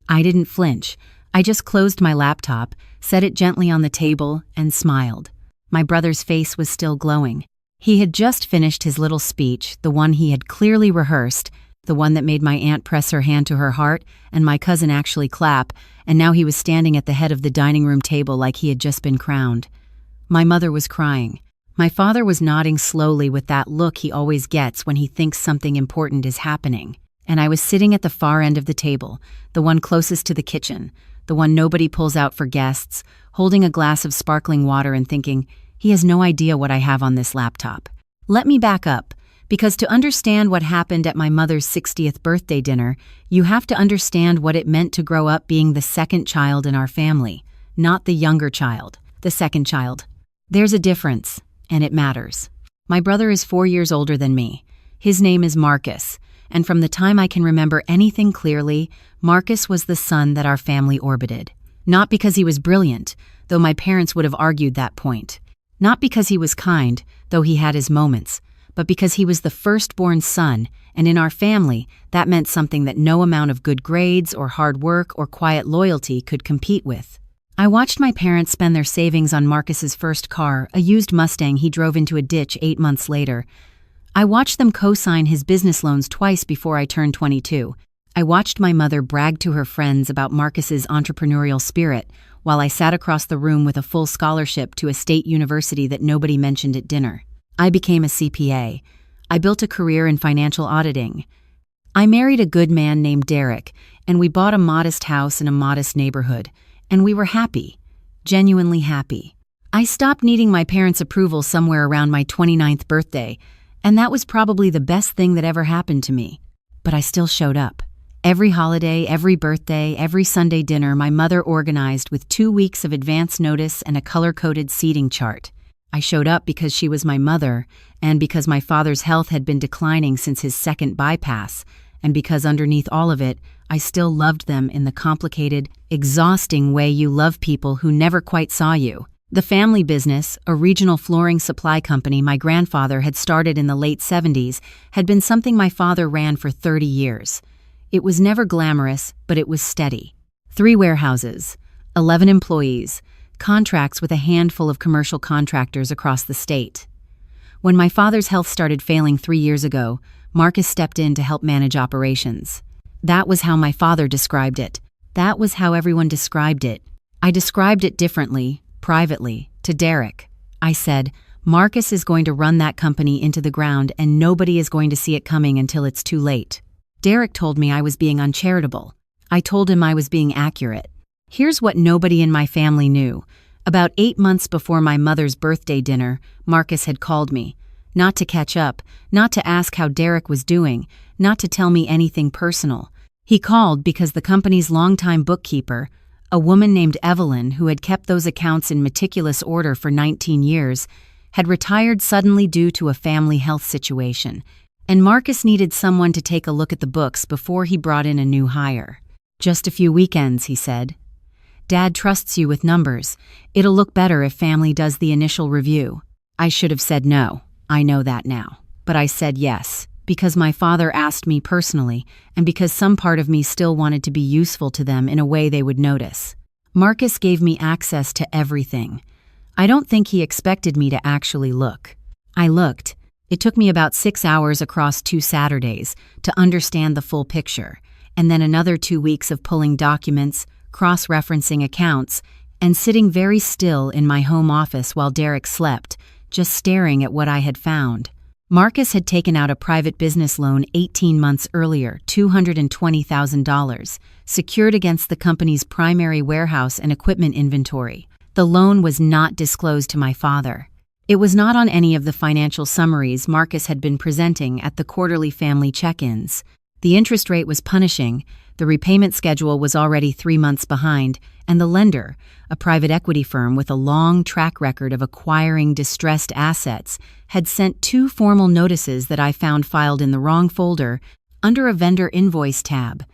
I didn't flinch. I just closed my laptop, set it gently on the table, and smiled. My brother's face was still glowing. He had just finished his little speech, the one he had clearly rehearsed, the one that made my aunt press her hand to her heart and my cousin actually clap, and now he was standing at the head of the dining room table like he had just been crowned. My mother was crying. My father was nodding slowly with that look he always gets when he thinks something important is happening. And I was sitting at the far end of the table, the one closest to the kitchen, the one nobody pulls out for guests, holding a glass of sparkling water and thinking, he has no idea what I have on this laptop. Let me back up, because to understand what happened at my mother's 60th birthday dinner, you have to understand what it meant to grow up being the second child in our family, not the younger child, the second child. There's a difference, and it matters. My brother is 4 years older than me. His name is Marcus, and from the time I can remember anything clearly, Marcus was the son that our family orbited. Not because he was brilliant, though my parents would have argued that point. Not because he was kind, though he had his moments, but because he was the firstborn son, and in our family, that meant something that no amount of good grades or hard work or quiet loyalty could compete with. I watched my parents spend their savings on Marcus's first car, a used Mustang he drove into a ditch 8 months later. I watched them co-sign his business loans twice before I turned 22. I watched my mother brag to her friends about Marcus's entrepreneurial spirit, while I sat across the room with a full scholarship to a state university that nobody mentioned at dinner. I became a CPA. I built a career in financial auditing. I married a good man named Derek, and we bought a modest house in a modest neighborhood. And we were happy, genuinely happy. I stopped needing my parents' approval somewhere around my 29th birthday, and that was probably the best thing that ever happened to me. But I still showed up. Every holiday, every birthday, every Sunday dinner my mother organized with 2 weeks of advance notice and a color-coded seating chart. I showed up because she was my mother, and because my father's health had been declining since his second bypass, and because underneath all of it, I still loved them in the complicated, exhausting way you love people who never quite saw you. The family business, a regional flooring supply company my grandfather had started in the late 70s, had been something my father ran for 30 years. It was never glamorous, but it was steady. 3 warehouses, 11 employees, contracts with a handful of commercial contractors across the state. When my father's health started failing 3 years ago, Marcus stepped in to help manage operations. That was how my father described it. That was how everyone described it. I described it differently, privately, to Derek. I said, Marcus is going to run that company into the ground and nobody is going to see it coming until it's too late. Derek told me I was being uncharitable. I told him I was being accurate. Here's what nobody in my family knew. About 8 months before my mother's birthday dinner, Marcus had called me. Not to catch up, not to ask how Derek was doing, not to tell me anything personal. He called because the company's longtime bookkeeper, a woman named Evelyn who had kept those accounts in meticulous order for 19 years, had retired suddenly due to a family health situation, and Marcus needed someone to take a look at the books before he brought in a new hire. Just a few weekends, he said. Dad trusts you with numbers. It'll look better if family does the initial review. I should have said no. I know that now. But I said yes, because my father asked me personally, and because some part of me still wanted to be useful to them in a way they would notice. Marcus gave me access to everything. I don't think he expected me to actually look. I looked. It took me about 6 hours across 2 Saturdays to understand the full picture, and then another 2 weeks of pulling documents, cross-referencing accounts, and sitting very still in my home office while Derek slept, just staring at what I had found. Marcus had taken out a private business loan 18 months earlier, $220,000, secured against the company's primary warehouse and equipment inventory. The loan was not disclosed to my father. It was not on any of the financial summaries Marcus had been presenting at the quarterly family check-ins. The interest rate was punishing, the repayment schedule was already 3 months behind, and the lender, a private equity firm with a long track record of acquiring distressed assets, had sent 2 formal notices that I found filed in the wrong folder under a vendor invoice tab,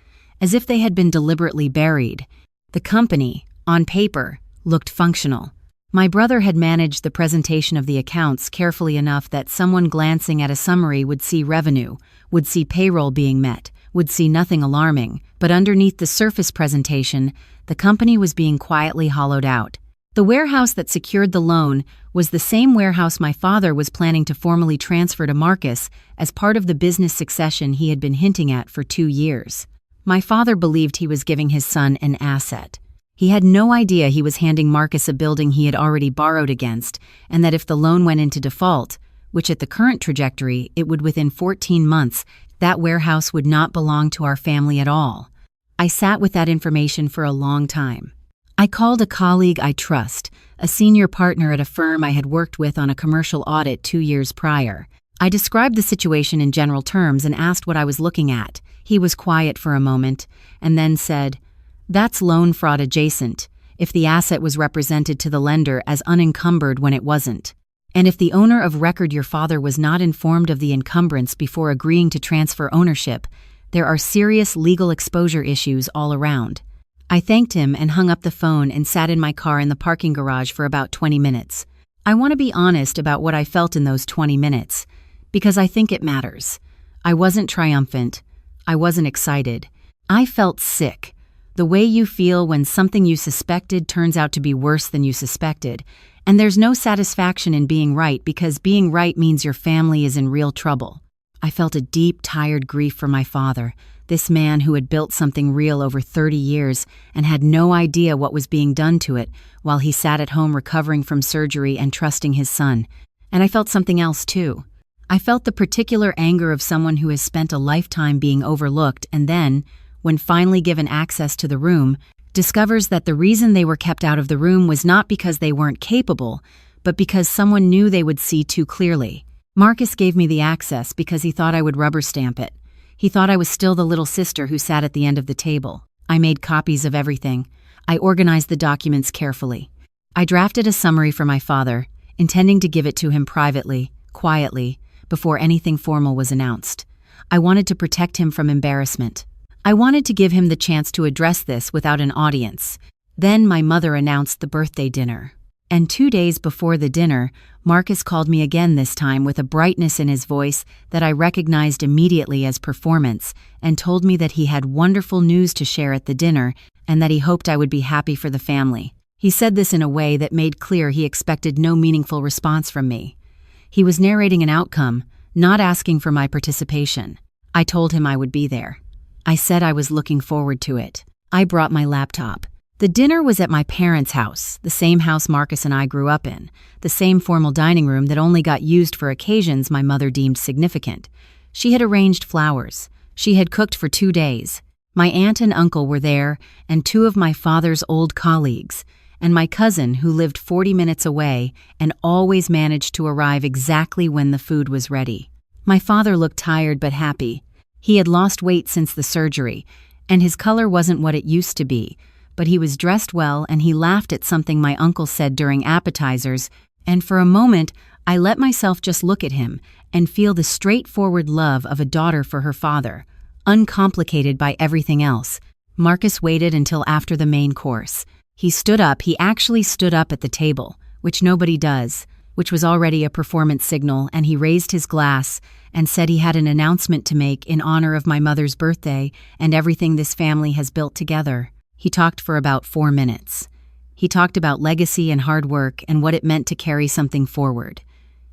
as if they had been deliberately buried. The company, on paper, looked functional. My brother had managed the presentation of the accounts carefully enough that someone glancing at a summary would see revenue, would see payroll being met, would see nothing alarming, but underneath the surface presentation, the company was being quietly hollowed out. The warehouse that secured the loan was the same warehouse my father was planning to formally transfer to Marcus as part of the business succession he had been hinting at for 2 years. My father believed he was giving his son an asset. He had no idea he was handing Marcus a building he had already borrowed against, and that if the loan went into default, which at the current trajectory it would within 14 months, that warehouse would not belong to our family at all. I sat with that information for a long time. I called a colleague I trust, a senior partner at a firm I had worked with on a commercial audit 2 years prior. I described the situation in general terms and asked what I was looking at. He was quiet for a moment, and then said, "That's loan fraud adjacent, if the asset was represented to the lender as unencumbered when it wasn't. And if the owner of record your father was not informed of the encumbrance before agreeing to transfer ownership, there are serious legal exposure issues all around." I thanked him and hung up the phone and sat in my car in the parking garage for about 20 minutes. I want to be honest about what I felt in those 20 minutes, because I think it matters. I wasn't triumphant. I wasn't excited. I felt sick. The way you feel when something you suspected turns out to be worse than you suspected. And there's no satisfaction in being right because being right means your family is in real trouble. I felt a deep, tired grief for my father, this man who had built something real over 30 years and had no idea what was being done to it while he sat at home recovering from surgery and trusting his son. And I felt something else too. I felt the particular anger of someone who has spent a lifetime being overlooked and then, when finally given access to the room, discovers that the reason they were kept out of the room was not because they weren't capable, but because someone knew they would see too clearly. Marcus gave me the access because he thought I would rubber stamp it. He thought I was still the little sister who sat at the end of the table. I made copies of everything. I organized the documents carefully. I drafted a summary for my father, intending to give it to him privately, quietly, before anything formal was announced. I wanted to protect him from embarrassment. I wanted to give him the chance to address this without an audience. Then my mother announced the birthday dinner. And 2 days before the dinner, Marcus called me again, this time with a brightness in his voice that I recognized immediately as performance, and told me that he had wonderful news to share at the dinner and that he hoped I would be happy for the family. He said this in a way that made clear he expected no meaningful response from me. He was narrating an outcome, not asking for my participation. I told him I would be there. I said I was looking forward to it. I brought my laptop. The dinner was at my parents' house, the same house Marcus and I grew up in, the same formal dining room that only got used for occasions my mother deemed significant. She had arranged flowers. She had cooked for 2 days. My aunt and uncle were there, and 2 of my father's old colleagues, and my cousin who lived 40 minutes away and always managed to arrive exactly when the food was ready. My father looked tired but happy. He had lost weight since the surgery, and his color wasn't what it used to be, but he was dressed well and he laughed at something my uncle said during appetizers, and for a moment I let myself just look at him and feel the straightforward love of a daughter for her father, uncomplicated by everything else. Marcus waited until after the main course. He actually stood up at the table, which nobody does, which was already a performance signal, and he raised his glass and said he had an announcement to make in honor of my mother's birthday and everything this family has built together. He talked for about 4 minutes. He talked about legacy and hard work and what it meant to carry something forward.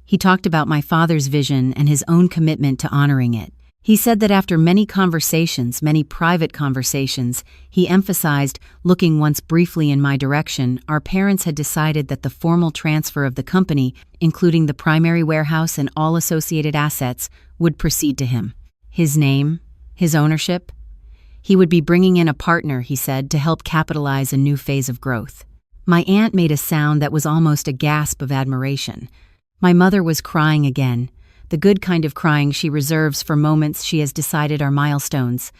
He talked about my father's vision and his own commitment to honoring it. He said that after many conversations, many private conversations, he emphasized, looking once briefly in my direction, our parents had decided that the formal transfer of the company, including the primary warehouse and all associated assets, would proceed to him. His name, his ownership. He would be bringing in a partner, he said, to help capitalize a new phase of growth. My aunt made a sound that was almost a gasp of admiration. My mother was crying again, the good kind of crying she reserves for moments she has decided are milestones.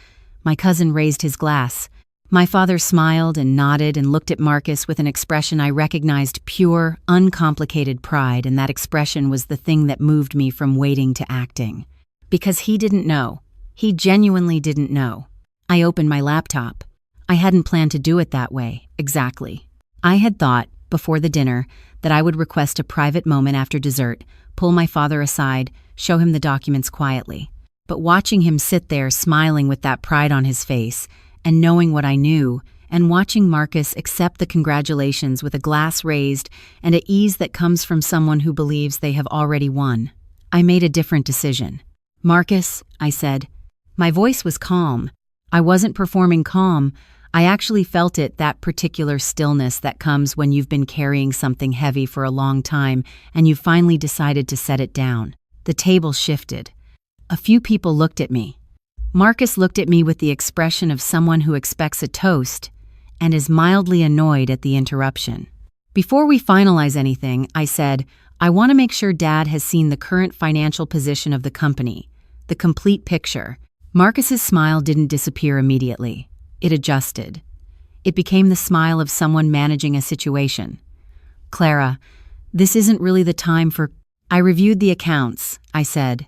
My cousin raised his glass. My father smiled and nodded and looked at Marcus with an expression I recognized, pure, uncomplicated pride, and that expression was the thing that moved me from waiting to acting. Because he didn't know. He genuinely didn't know. I opened my laptop. I hadn't planned to do it that way, exactly. I had thought, before the dinner, that I would request a private moment after dessert, pull my father aside, show him the documents quietly. But watching him sit there smiling with that pride on his face, and knowing what I knew, and watching Marcus accept the congratulations with a glass raised and an ease that comes from someone who believes they have already won, I made a different decision. "Marcus," I said. My voice was calm. I wasn't performing calm. I actually felt it, that particular stillness that comes when you've been carrying something heavy for a long time and you finally decided to set it down. The table shifted. A few people looked at me. Marcus looked at me with the expression of someone who expects a toast and is mildly annoyed at the interruption. "Before we finalize anything," I said, "I want to make sure Dad has seen the current financial position of the company, the complete picture." Marcus's smile didn't disappear immediately. It adjusted. It became the smile of someone managing a situation. "Clara, this isn't really the time for—" "I reviewed the accounts," I said.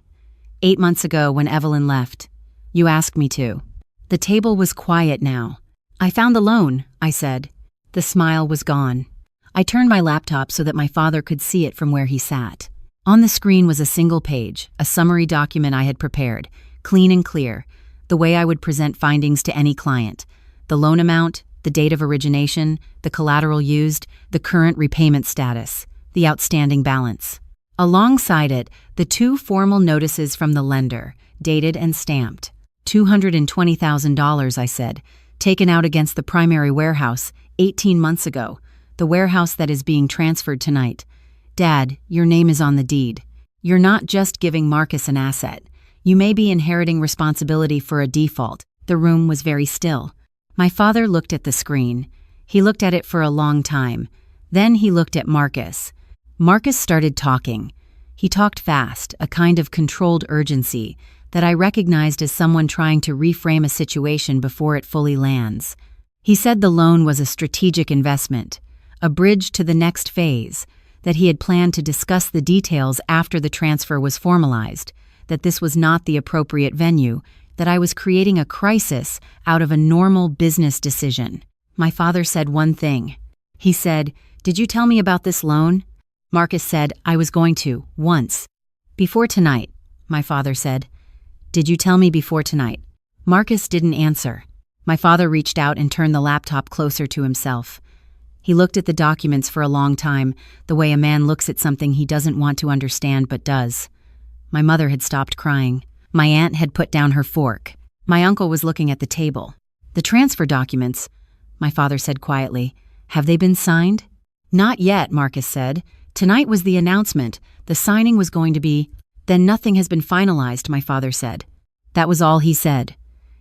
8 months ago when Evelyn left. You asked me to." The table was quiet now. "I found the loan," I said. The smile was gone. I turned my laptop so that my father could see it from where he sat. On the screen was a single page, a summary document I had prepared, clean and clear, the way I would present findings to any client. The loan amount, the date of origination, the collateral used, the current repayment status, the outstanding balance. Alongside it, the 2 formal notices from the lender, dated and stamped. $220,000, I said, taken out against the primary warehouse 18 months ago, the warehouse that is being transferred tonight. "Dad, your name is on the deed. You're not just giving Marcus an asset. You may be inheriting responsibility for a default." The room was very still. My father looked at the screen. He looked at it for a long time. Then he looked at Marcus. Marcus started talking. He talked fast, a kind of controlled urgency that I recognized as someone trying to reframe a situation before it fully lands. He said the loan was a strategic investment, a bridge to the next phase, that he had planned to discuss the details after the transfer was formalized, that this was not the appropriate venue, that I was creating a crisis out of a normal business decision. My father said one thing. He said, "Did you tell me about this loan?" Marcus said, "I was going to, once. Before tonight," my father said. "Did you tell me before tonight?" Marcus didn't answer. My father reached out and turned the laptop closer to himself. He looked at the documents for a long time, the way a man looks at something he doesn't want to understand but does. My mother had stopped crying. My aunt had put down her fork. My uncle was looking at the table. "The transfer documents," my father said quietly, "have they been signed?" "Not yet," Marcus said. "Tonight was the announcement. The signing was going to be—" "Then nothing has been finalized," my father said. That was all he said.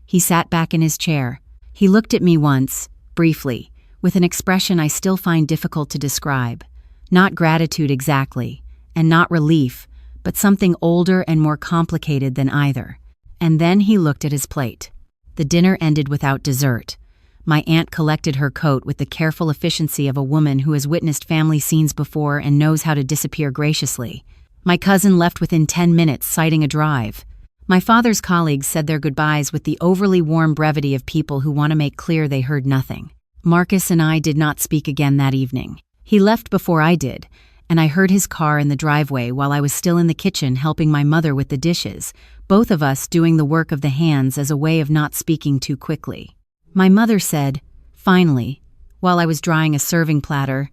He sat back in his chair. He looked at me once, briefly, with an expression I still find difficult to describe. Not gratitude exactly, and not relief, but something older and more complicated than either. And then he looked at his plate. The dinner ended without dessert. My aunt collected her coat with the careful efficiency of a woman who has witnessed family scenes before and knows how to disappear graciously. My cousin left within 10 minutes, citing a drive. My father's colleagues said their goodbyes with the overly warm brevity of people who want to make clear they heard nothing. Marcus and I did not speak again that evening. He left before I did, and I heard his car in the driveway while I was still in the kitchen helping my mother with the dishes, both of us doing the work of the hands as a way of not speaking too quickly. My mother said, finally, while I was drying a serving platter,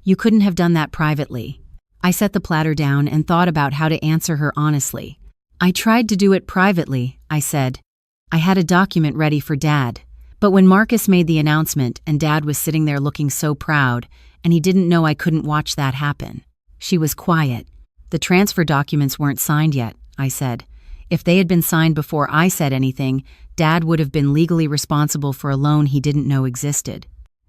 "You couldn't have done that privately." I set the platter down and thought about how to answer her honestly. "I tried to do it privately," I said. "I had a document ready for Dad. But when Marcus made the announcement and Dad was sitting there looking so proud, and he didn't know I couldn't watch that happen." She was quiet. "The transfer documents weren't signed yet," I said. "If they had been signed before I said anything, Dad would have been legally responsible for a loan he didn't know existed.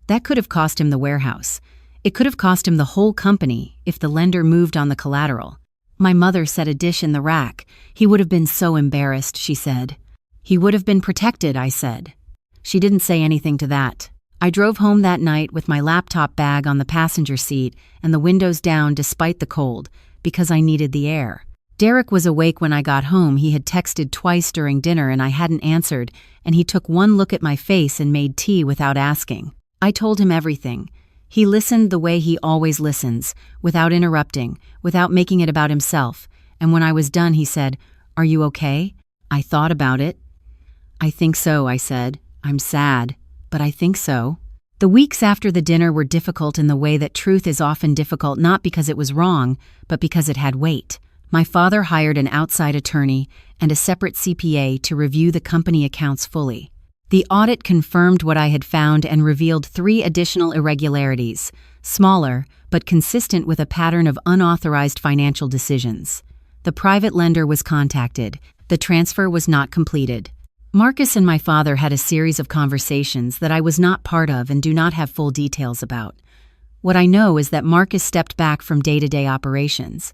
That could have cost him the warehouse. It could have cost him the whole company if the lender moved on the collateral." My mother set a dish in the rack. "He would have been so embarrassed," she said. "He would have been protected," I said. She didn't say anything to that. I drove home that night with my laptop bag on the passenger seat and the windows down despite the cold, because I needed the air. Derek was awake when I got home. He had texted twice during dinner and I hadn't answered, and he took one look at my face and made tea without asking. I told him everything. He listened the way he always listens, without interrupting, without making it about himself, and when I was done he said, "Are you okay?" I thought about it. I think so, I said. I'm sad, but I think so. The weeks after the dinner were difficult in the way that truth is often difficult not because it was wrong, but because it had weight. My father hired an outside attorney and a separate CPA to review the company accounts fully. The audit confirmed what I had found and revealed 3 additional irregularities, smaller, but consistent with a pattern of unauthorized financial decisions. The private lender was contacted. The transfer was not completed. Marcus and my father had a series of conversations that I was not part of and do not have full details about. What I know is that Marcus stepped back from day-to-day operations.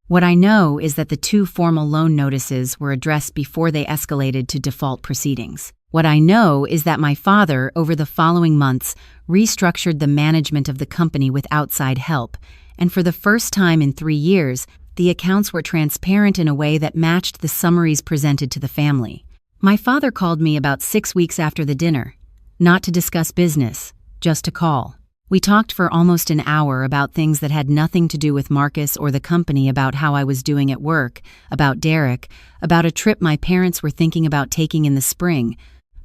What I know is that the 2 formal loan notices were addressed before they escalated to default proceedings. What I know is that my father, over the following months, restructured the management of the company with outside help, and for the first time in 3 years, the accounts were transparent in a way that matched the summaries presented to the family. My father called me about 6 weeks after the dinner, not to discuss business, just to call. We talked for almost an hour about things that had nothing to do with Marcus or the company, about how I was doing at work, about Derek, about a trip my parents were thinking about taking in the spring.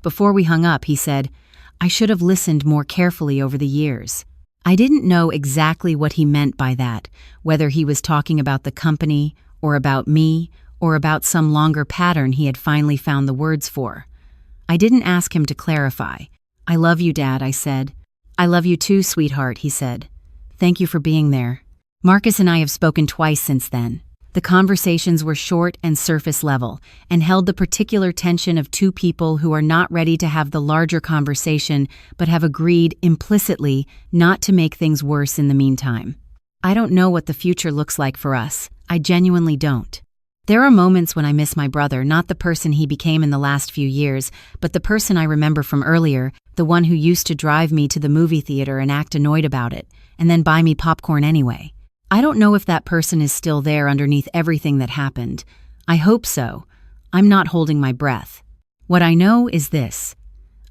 Before we hung up, he said, "I should have listened more carefully over the years." I didn't know exactly what he meant by that, whether he was talking about the company, or about me, or about some longer pattern he had finally found the words for. I didn't ask him to clarify. "I love you, Dad," I said. "I love you too, sweetheart," he said. "Thank you for being there." Marcus and I have spoken twice since then. The conversations were short and surface level, and held the particular tension of 2 people who are not ready to have the larger conversation but have agreed implicitly not to make things worse in the meantime. I don't know what the future looks like for us. I genuinely don't. There are moments when I miss my brother, not the person he became in the last few years, but the person I remember from earlier, the one who used to drive me to the movie theater and act annoyed about it, and then buy me popcorn anyway. I don't know if that person is still there underneath everything that happened. I hope so. I'm not holding my breath. What I know is this.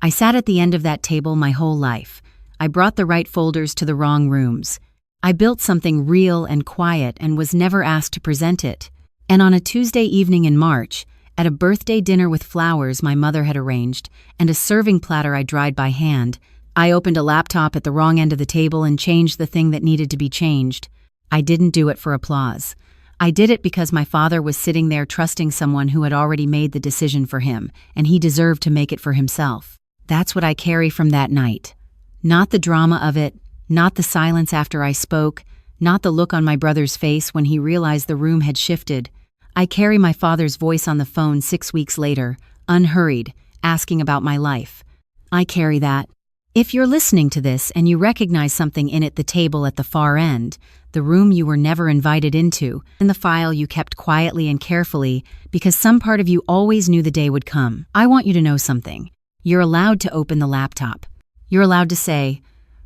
I sat at the end of that table my whole life. I brought the right folders to the wrong rooms. I built something real and quiet and was never asked to present it. And on a Tuesday evening in March, at a birthday dinner with flowers my mother had arranged, and a serving platter I dried by hand, I opened a laptop at the wrong end of the table and changed the thing that needed to be changed. I didn't do it for applause. I did it because my father was sitting there trusting someone who had already made the decision for him, and he deserved to make it for himself. That's what I carry from that night. Not the drama of it, not the silence after I spoke, not the look on my brother's face when he realized the room had shifted. I carry my father's voice on the phone 6 weeks later, unhurried, asking about my life. I carry that. If you're listening to this and you recognize something in it, the table at the far end, the room you were never invited into, and the file you kept quietly and carefully because some part of you always knew the day would come, I want you to know something. You're allowed to open the laptop. You're allowed to say,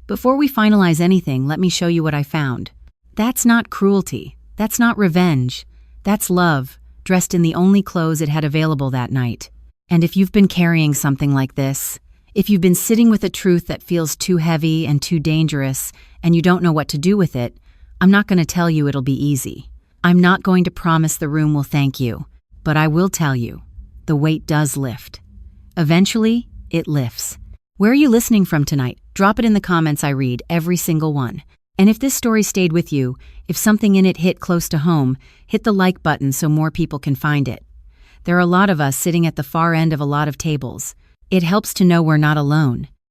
"Before we finalize anything, let me show you what I found." That's not cruelty. That's not revenge. That's love, dressed in the only clothes it had available that night. And if you've been carrying something like this, if you've been sitting with a truth that feels too heavy and too dangerous, and you don't know what to do with it, I'm not going to tell you it'll be easy. I'm not going to promise the room will thank you, but I will tell you, the weight does lift. Eventually, it lifts. Where are you listening from tonight? Drop it in the comments. I read every single one. And if this story stayed with you, if something in it hit close to home, hit the like button so more people can find it. There are a lot of us sitting at the far end of a lot of tables. It helps to know we're not alone.